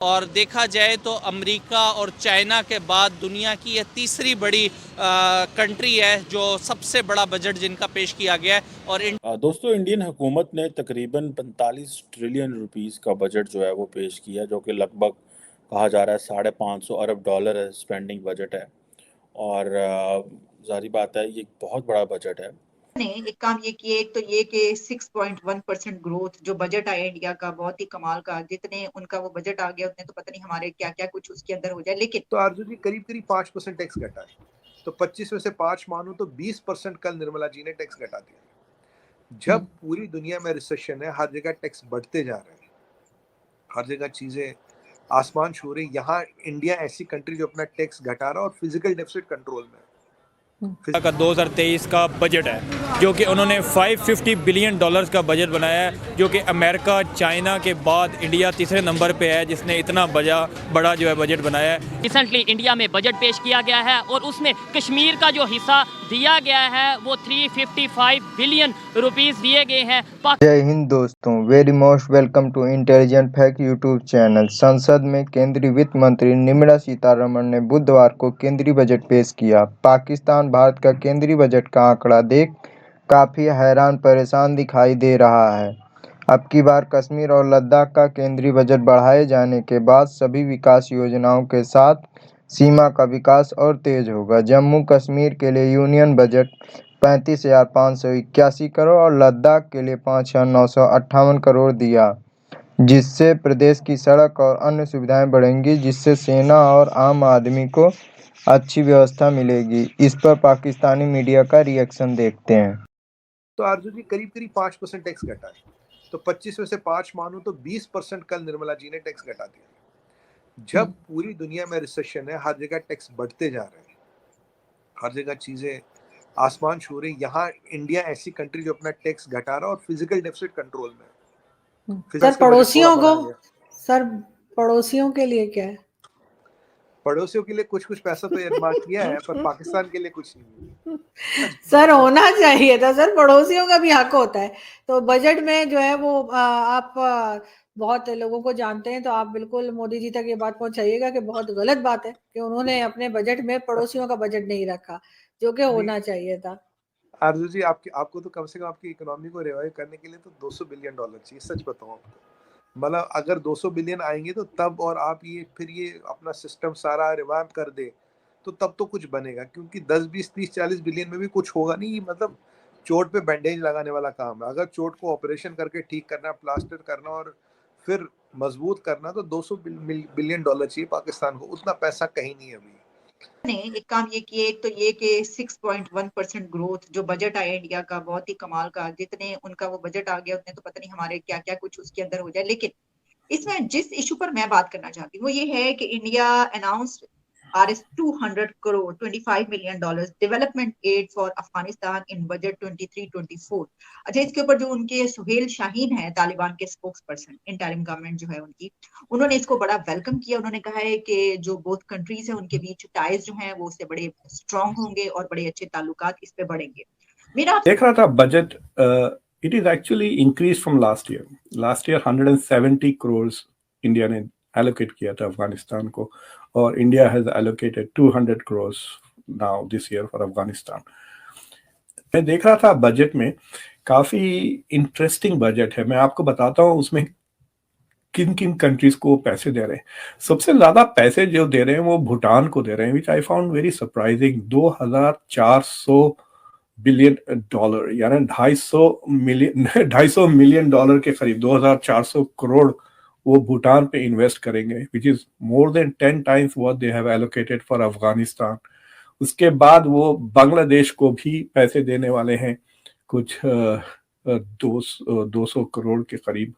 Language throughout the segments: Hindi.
और देखा जाए तो अमेरिका और चाइना के बाद दुनिया की यह तीसरी बड़ी कंट्री है जो सबसे बड़ा बजट जिनका पेश किया गया है। और दोस्तों, इंडियन हुकूमत ने तकरीबन 45 ट्रिलियन रुपीस का बजट जो है वो पेश किया, जो कि लगभग कहा जा रहा है $550 अरब है स्पेंडिंग बजट है। और जारी बात है, ये एक बहुत बड़ा बजट है। ने एक काम ये किए, एक तो ये कि 6.1% ग्रोथ जो बजट आया इंडिया का, बहुत ही कमाल का। जितने उनका वो बजट आ गया उतने तो पता नहीं हमारे क्या क्या कुछ उसके अंदर हो जाए। लेकिन तो आरजू जी करीब करीब 5% टैक्स घटा है, तो 25 में से 5 मानू तो 20% कल निर्मला जी ने टैक्स घटा दिया। जब पूरी दुनिया में रिसेशन है, हर जगह टैक्स बढ़ते जा रहे हैं, हर जगह चीजें आसमान छू रही, यहाँ इंडिया ऐसी कंट्री जो अपना टैक्स घटा रहा है और फिजिकल डेफिसिट कंट्रोल में है। का 2023 का बजट है जो कि उन्होंने $550 बिलियन का बजट बनाया है, जो कि अमेरिका चाइना के बाद इंडिया तीसरे नंबर पे है जिसने इतना बड़ा जो है बजट बनाया है। रिसेंटली इंडिया में बजट पेश किया गया है और उसमें कश्मीर का जो हिस्सा दिया गया है वो 355 बिलियन रुपीस दिए गए हैं। जय हिंद दोस्तों, very most welcome to intelligent fact YouTube channel. संसद में केंद्रीय वित्त मंत्री निर्मला सीतारमण ने बुधवार को केंद्रीय बजट पेश किया। पाकिस्तान भारत का केंद्रीय बजट का आंकड़ा देख काफी हैरान परेशान दिखाई दे रहा है। अब की बार कश्मीर और लद्दाख का केंद्रीय बजट बढ़ाए जाने के बाद सभी विकास योजनाओं के साथ सीमा का विकास और तेज होगा। जम्मू कश्मीर के लिए यूनियन बजट 35,581 करोड़ और लद्दाख के लिए 5,958 करोड़ दिया, जिससे प्रदेश की सड़क और अन्य सुविधाएं बढ़ेंगी, जिससे सेना और आम आदमी को अच्छी व्यवस्था मिलेगी। इस पर पाकिस्तानी मीडिया का रिएक्शन देखते हैं। तो आरजू जी करीब करीब 5% टैक्स घटा है, तो 25 में से 5 मानू तो 20% कल निर्मला जी ने टैक्स घटा दिया। जब पूरी दुनिया में रिसेशन है, हर जगह टैक्स बढ़ते जा रहे हैं, हर जगह चीजें आसमान छू रही, यहाँ इंडिया ऐसी कंट्री जो अपना टैक्स घटा रहा है और फिजिकल डेफिसिट कंट्रोल में है। सर पड़ोसियों के लिए क्या है? पड़ोसियों के लिए कुछ कुछ पैसा तो एयरमार्क किया है, पर पाकिस्तान के लिए कुछ नहीं। सर होना चाहिए था सर, पड़ोसियों का भी हक होता है। तो बजट में जो है वो आप बहुत लोगों को जानते हैं, तो आप बिल्कुल मोदी जी तक ये बात पहुंचाइएगा कि बहुत गलत बात है कि उन्होंने अपने बजट में पड़ोसियों का बजट नहीं रखा, जो कि होना चाहिए था। आरजू जी आपको तो कम से कम आपकी इकोनॉमी को रिवाइव करने के लिए तो $200 बिलियन चाहिए। सच बताऊं आपको, मतलब अगर 200 बिलियन आएंगे तो तब, और आप ये अपना सिस्टम सारा रिवाइव कर दे तो तब तो कुछ बनेगा, क्योंकि 10 20 30 40 बिलियन में भी कुछ होगा नहीं। मतलब चोट पे बैंडेज लगाने वाला काम है। अगर चोट को ऑपरेशन करके ठीक करना, प्लास्टर करना और फिर मजबूत करना, तो $200 बिलियन चाहिए पाकिस्तान को। उतना पैसा कहीं नहीं है अभी। ने एक काम ये किए, एक तो ये कि 6.1% ग्रोथ जो बजट आया इंडिया का, बहुत ही कमाल का। जितने उनका वो बजट आ गया उतने तो पता नहीं हमारे क्या क्या कुछ उसके अंदर हो जाए। लेकिन इसमें जिस इशू पर मैं बात करना चाहती हूँ वो ये है कि India announce RS 200 crore $25 million development aid for Afghanistan in budget 23-24। अच्छा, इसके ऊपर जो उनके सुहेल शाहीन है, तालिबान के स्पोक्स पर्सन, इंटरिम गवर्नमेंट जो है उनकी, उन्होंने इसको बड़ा वेलकम किया। उन्होंने कहा है कि जो बोथ कंट्रीज है उनके बीच टाइज जो है वो उससे बड़े स्ट्रांग होंगे और बड़े अच्छे ताल्लुकात इस पे बढ़ेंगे। मेरा देख रहा था budget, it is actually increased from last year. Last year 170 crores India ने allocate किया था अफगानिस्तान को, और India has allocated 200 crores now this year for Afghanistan. मैं देख रहा था बजट में काफी इंटरेस्टिंग बजट है। मैं आपको बताता हूँ उसमें किन किन कंट्रीज को पैसे दे रहे हैं। सबसे ज्यादा पैसे जो दे रहे हैं वो भूटान को दे रहे हैं, which I found very surprising. $2,400 billion, यानी 250 मिलियन डॉलर के करीब, 2,400 करोड़ वो भूटान पे इन्वेस्ट करेंगे, which is more than 10 times what they have allocated for Afghanistan. उसके बाद वो बांग्लादेश को भी पैसे देने वाले हैं, कुछ 200 करोड़ के करीब।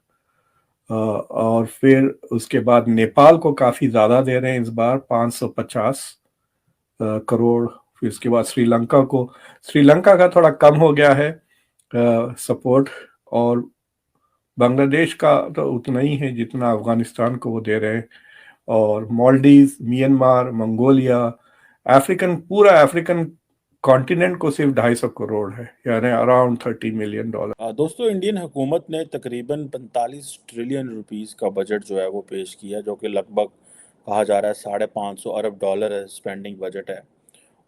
और फिर उसके बाद नेपाल को काफी ज्यादा दे रहे हैं इस बार, 550 करोड़। फिर उसके बाद श्रीलंका का थोड़ा कम हो गया है सपोर्ट, और बांग्लादेश का तो उतना ही है जितना अफगानिस्तान को वो दे रहे हैं। और मालदीव, म्यांमार, मंगोलिया, पूरा अफ्रीकन कॉन्टिनेंट को सिर्फ 250 करोड़ है, यानी अराउंड $30 मिलियन। दोस्तों, इंडियन हुकूमत ने तकरीबन 45 ट्रिलियन रुपीस का बजट जो है वो पेश किया, जो कि लगभग कहा जा रहा है $550 अरब डॉलर स्पेंडिंग बजट है।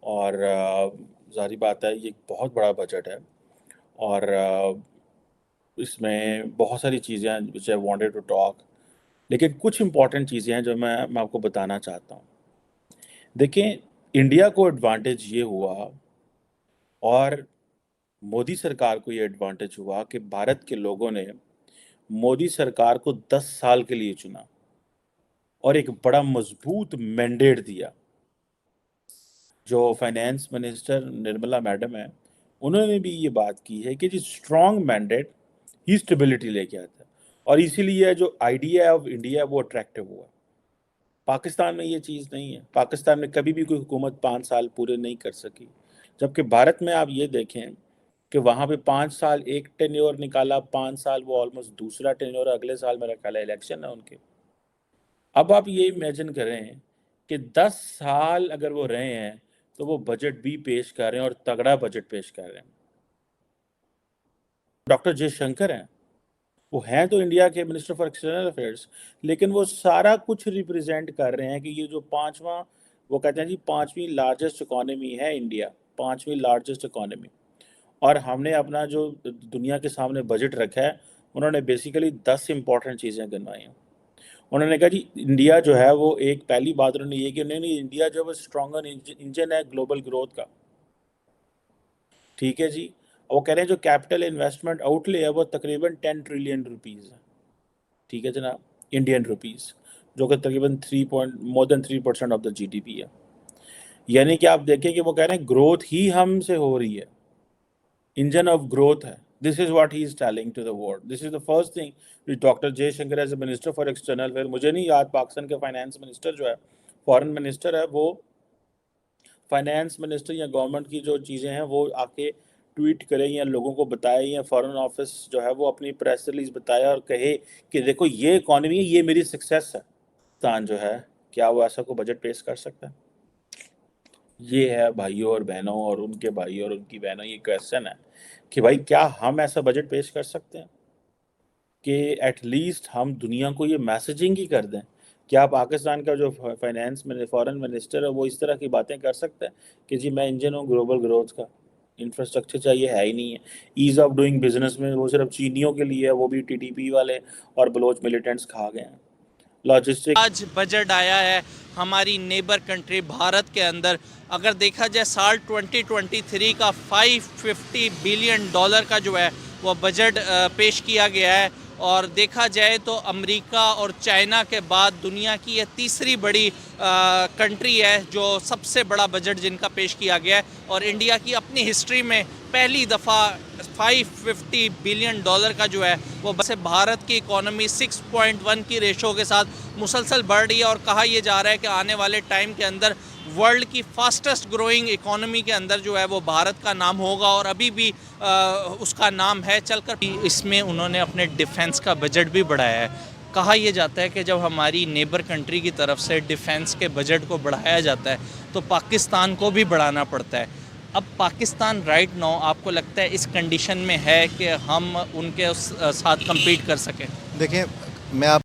और जाहिर बात है, ये एक बहुत बड़ा बजट है और इसमें बहुत सारी चीज़ें हैं which I wanted to talk, लेकिन कुछ इंपॉर्टेंट चीज़ें हैं जो मैं आपको बताना चाहता हूँ। देखें, इंडिया को एडवांटेज ये हुआ और मोदी सरकार को ये एडवांटेज हुआ कि भारत के लोगों ने मोदी सरकार को 10 साल के लिए चुना और एक बड़ा मजबूत मैंडेट दिया। जो फाइनेंस मिनिस्टर निर्मला मैडम है, उन्होंने भी ये बात की है कि जो स्ट्रॉन्ग मैंडेट ही स्टेबिलिटी लेके आता है और इसीलिए जो आइडिया ऑफ इंडिया है वो अट्रैक्टिव हुआ। पाकिस्तान में ये चीज़ नहीं है। पाकिस्तान में कभी भी कोई हुकूमत 5 साल पूरे नहीं कर सकी, जबकि भारत में आप ये देखें कि वहाँ पे 5 साल एक टेन्योर निकाला, 5 साल वो ऑलमोस्ट दूसरा टेन्योर, अगले साल मेरा ख्याल है इलेक्शन है उनके। अब आप ये इमेजिन करें कि 10 साल अगर वो रहे हैं तो वो बजट भी पेश कर रहे हैं और तगड़ा बजट पेश कर रहे हैं। डॉक्टर जयशंकर हैं, वो हैं तो इंडिया के मिनिस्टर फॉर एक्सटर्नल अफेयर्स, लेकिन वो सारा कुछ रिप्रेजेंट कर रहे हैं कि ये जो पांचवा, वो कहते हैं जी 5वीं लार्जेस्ट इकोनॉमी है इंडिया, 5वीं लार्जेस्ट इकोनॉमी। और हमने अपना जो दुनिया के सामने बजट रखा है, उन्होंने बेसिकली 10 इंपॉर्टेंट चीज़ें गिनवाई हैं। उन्होंने कहा जी इंडिया जो है वो एक, पहली बात उन्होंने ये कि नहीं, इंडिया जो है स्ट्रॉन्गर इंजन है ग्लोबल ग्रोथ का। ठीक है जी। वो कह रहे हैं जो कैपिटल इन्वेस्टमेंट आउटले है वो तकरीबन 10 ट्रिलियन रुपीज़ है। ठीक है जनाब, इंडियन रुपीज़, जो कि तकरीबन more than 3% of the GDP है। यानी कि आप देखें कि वो कह रहे हैं ग्रोथ ही हमसे हो रही है, इंजन ऑफ ग्रोथ है। This is what he is telling to the world. This is the first thing which doctor Jaishankar as a minister for external affair, मुझे नहीं याद पाकिस्तान के फाइनेंस मिनिस्टर जो है, फॉरेन मिनिस्टर है, वो फाइनेंस मिनिस्टर या गवर्नमेंट की जो चीज़ें हैं वो आके ट्वीट करे या लोगों को बताए, या फॉरेन ऑफिस जो है वो अपनी प्रेस रिलीज बताए और कहे कि देखो ये इकॉनमी है, ये मेरी सक्सेस है। पाकिस्तान जो है, क्या वो ऐसा को बजट पेश कर सकता है? ये है भाइयों और बहनों और उनके भाइयों और उनकी बहनों, ये क्वेश्चन है कि भाई क्या हम ऐसा बजट पेश कर सकते हैं कि एटलीस्ट हम दुनिया को ये मैसेजिंग ही कर दें। क्या पाकिस्तान का जो फाइनेंस में फॉरेन मिनिस्टर है वो इस तरह की बातें कर सकता है कि जी मैं इंजन हूँ ग्लोबल ग्रोथ का? इंफ्रास्ट्रक्चर चाहिए है ही नहीं है। ईज़ ऑफ डूइंग बिजनेस में वो सिर्फ चीनियों के लिए है, वो भी TTP वाले और बलोच मिलिटेंट्स खा गए हैं। लॉजिस्टिक आज बजट आया है हमारी नेबर कंट्री भारत के अंदर। अगर देखा जाए साल 2023 का $550 बिलियन का जो है वो बजट पेश किया गया है। और देखा जाए तो अमेरिका और चाइना के बाद दुनिया की ये तीसरी बड़ी कंट्री है जो सबसे बड़ा बजट जिनका पेश किया गया है। और इंडिया की अपनी हिस्ट्री में पहली दफ़ा $550 बिलियन का जो है वो बस भारत की इकोनॉमी 6.1 की रेशो के साथ मुसलसल बढ़ रही है। और कहा यह जा रहा है कि आने वाले टाइम के अंदर वर्ल्ड की फास्टेस्ट ग्रोइंग इकोनॉमी के अंदर जो है वो भारत का नाम होगा और अभी भी उसका नाम है चलकर। इसमें उन्होंने अपने डिफेंस का बजट भी बढ़ाया है। कहा यह जाता है कि जब हमारी नेबर कंट्री की तरफ से डिफेंस के बजट को बढ़ाया जाता है तो पाकिस्तान को भी बढ़ाना पड़ता है। अब पाकिस्तान राइट नाउ आपको लगता है इस कंडीशन में है कि हम उनके साथ कम्पीट कर सकें? देखिए, मैं आप